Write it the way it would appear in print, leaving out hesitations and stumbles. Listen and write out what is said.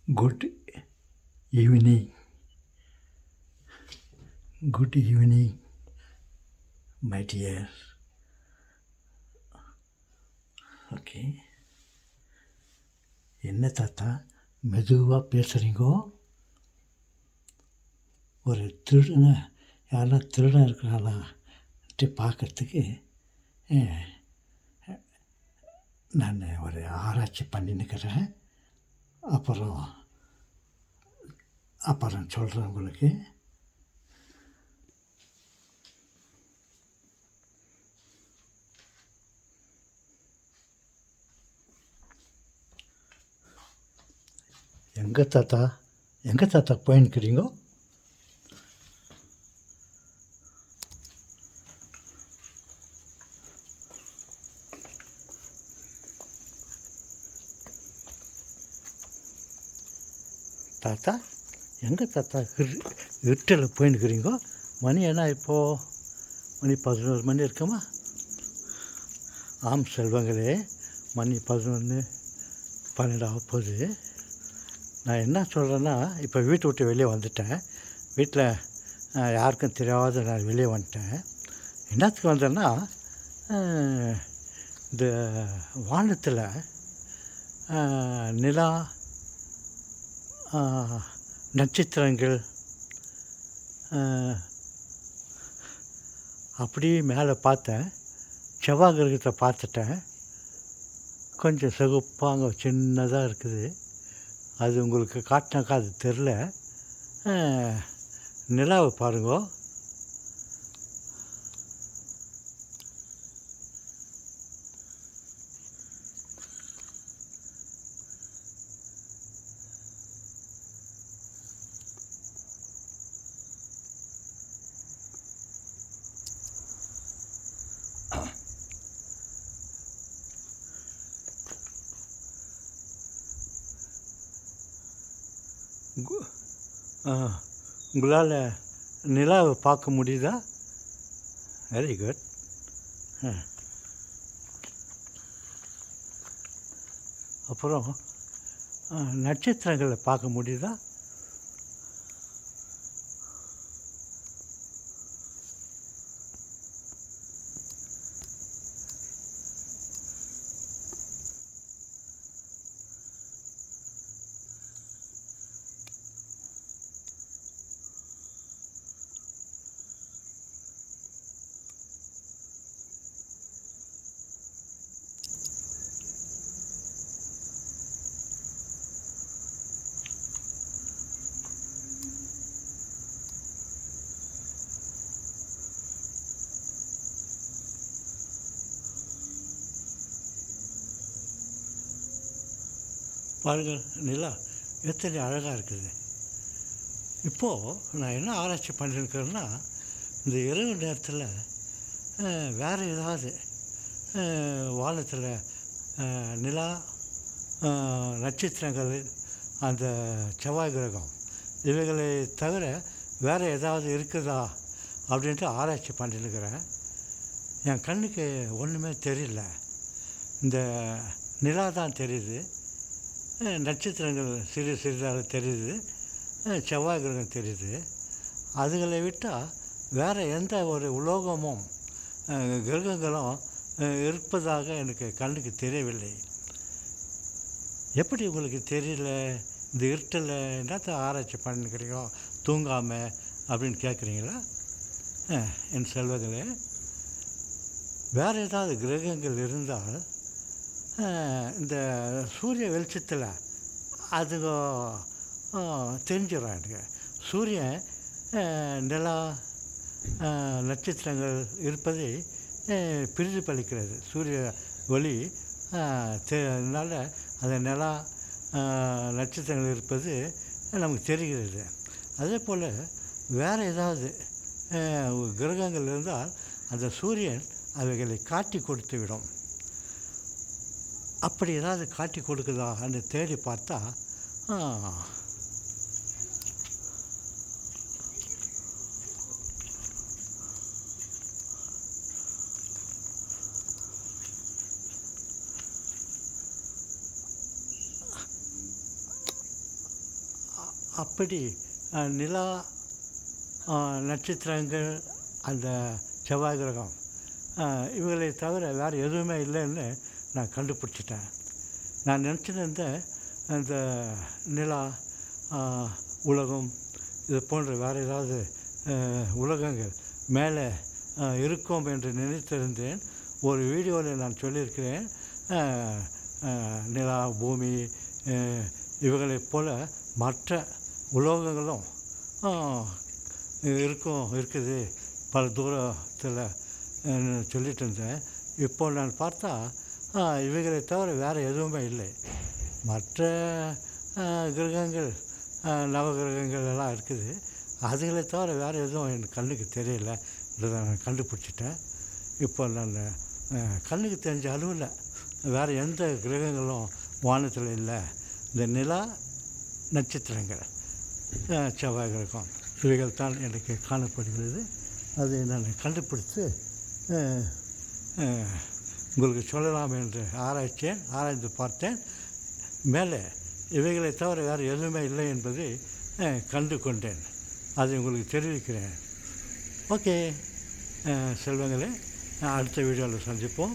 Good evening. Good evening, my dear. Okay, என்ன தாத்தா மெதுவாக பேசுகிறீங்கோ? ஒரு திருடனை யாரெல்லாம் திருடன் இருக்கிறாளான்ட்டு பார்க்கறதுக்கு நான் ஒரு ஆராய்ச்சி பண்ணின்னுக்கிறேன். அப்புறம் சொல்கிறேன் உங்களுக்கு. எங்கே தாத்தா போயின்னுக்கிறீங்கோ? தாத்தா எங்கே தாத்தா இருட்டில் போயின்னுக்கிறீங்கோ? மணி என்ன இப்போது? மணி 11 மணி இருக்குமா? ஆம் செல்வங்களே, மணி 11, 12 ஆக போகுது. நான் என்ன சொல்கிறேன்னா, இப்போ வீட்டை விட்டு வெளியே வந்துட்டேன். வீட்டில் யாருக்கும் தெரியாத நான் வெளியே வந்துட்டேன். என்னத்துக்கு வந்தேன்னா, இந்த வானத்தில் நிலா, நட்சத்திரங்கள் அப்படியே மேலே பார்த்தேன். செவ்வாய் கிரகத்தை பார்த்துட்டேன். கொஞ்சம் சிகப்பாங்க சின்னதாக இருக்குது. அது உங்களுக்கு காட்டினாக்கா அது தெரில. நிலாவை பாருங்கோ. உங்களால் நிலாவை பார்க்க முடியுதா? Very good. அப்புறம் நட்சத்திரங்களை பார்க்க முடியுதா? பாருங்கள், நிலா எத்தனை அழகாக இருக்குது. இப்போது நான் என்ன ஆராய்ச்சி பண்ணியிருக்கிறேன்னா, இந்த இரவு நேரத்தில் வேறு ஏதாவது வானத்தில் நிலா, நட்சத்திரங்கள், அந்த செவ்வாய் கிரகம் இவைகளை தவிர வேறு ஏதாவது இருக்குதா அப்படின்ட்டு ஆராய்ச்சி பண்ணியிருக்கிறேன். என் கண்ணுக்கு ஒன்றுமே தெரியல. இந்த நிலா தான் தெரியுது, நட்சத்திரங்கள் சிறிதாக தெரியுது, செவ்வாய் கிரகம் தெரியுது. அதுகளை விட்டால் வேறு எந்த ஒரு உலோகமும் கிரகங்களும் இருப்பதாக எனக்கு கண்ணுக்கு தெரியவில்லை. எப்படி உங்களுக்கு தெரியல? இந்த இருட்டில் என்னத்தை ஆராய்ச்சி பண்ணிக்கிறீங்க தூங்காமல் அப்படின்னு கேட்குறீங்களா? என் செல்வங்களே, வேறு ஏதாவது கிரகங்கள் இருந்தால் இந்த சூரிய வெளிச்சத்தில் அதுங்க தெரிஞ்சிடும் எனக்கு. சூரியன், நிலா, நட்சத்திரங்கள் இருப்பதை பிரதிபலிக்கிறது. சூரிய ஒளி அதனால் அந்த நிலா, நட்சத்திரங்கள் இருப்பது நமக்கு தெரிகிறது. அதே போல் வேறு ஏதாவது கிரகங்கள் இருந்தால் அந்த சூரியன் அவைகளை காட்டி கொடுத்து விடும். அப்படி ஏதாவது காட்டி கொடுக்குதான்னு தேடி பார்த்தா அப்படி நிலா, நட்சத்திரங்கள், அந்த செவ்வாய் கிரகம் இவைகளை தவிர வேறு எதுவுமே இல்லைன்னு நான் கண்டுபிடிச்சிட்டேன். நான் நினச்சிட்டு இருந்தேன் அந்த நிலா, உலகம் இது போன்ற வேறு ஏதாவது உலகங்கள் மேலே இருக்கும் என்று நினைத்திருந்தேன். ஒரு வீடியோவில் நான் சொல்லியிருக்கிறேன், நிலா, பூமி இவைகளைப் போல மற்ற உலோகங்களும் இருக்குது பல தூரத்தில் சொல்லிட்டு இருந்தேன். இப்போ நான் பார்த்தா இவைகளை தவிர வேறு எதுவுமே இல்லை. மற்ற கிரகங்கள், நவகிரகங்கள் எல்லாம் இருக்குது. அதுகளை தவிர வேறு எதுவும் என் கண்ணுக்கு தெரியல. இதை நான் கண்டுபிடிச்சிட்டேன். இப்போ நான் கண்ணுக்கு தெரிஞ்ச அளவில் வேறு எந்த கிரகங்களும் வானத்தில் இல்லை. இந்த நிலா, நட்சத்திரங்கள், செவ்வாய் கிரகம் இவைகள் தான் எனக்கு காணப்படுகிறது. அதை நான் கண்டுபிடித்து உங்களுக்கு சொல்லலாம் என்று ஆராய்ந்து பார்த்தேன். மேலே இவைகளை தவிர வேறு எதுவுமே இல்லை என்பதை கண்டு கொண்டேன். அதை உங்களுக்கு தெரிவிக்கிறேன். ஓகே செல்வங்களே, அடுத்த வீடியோவில் சந்திப்போம்.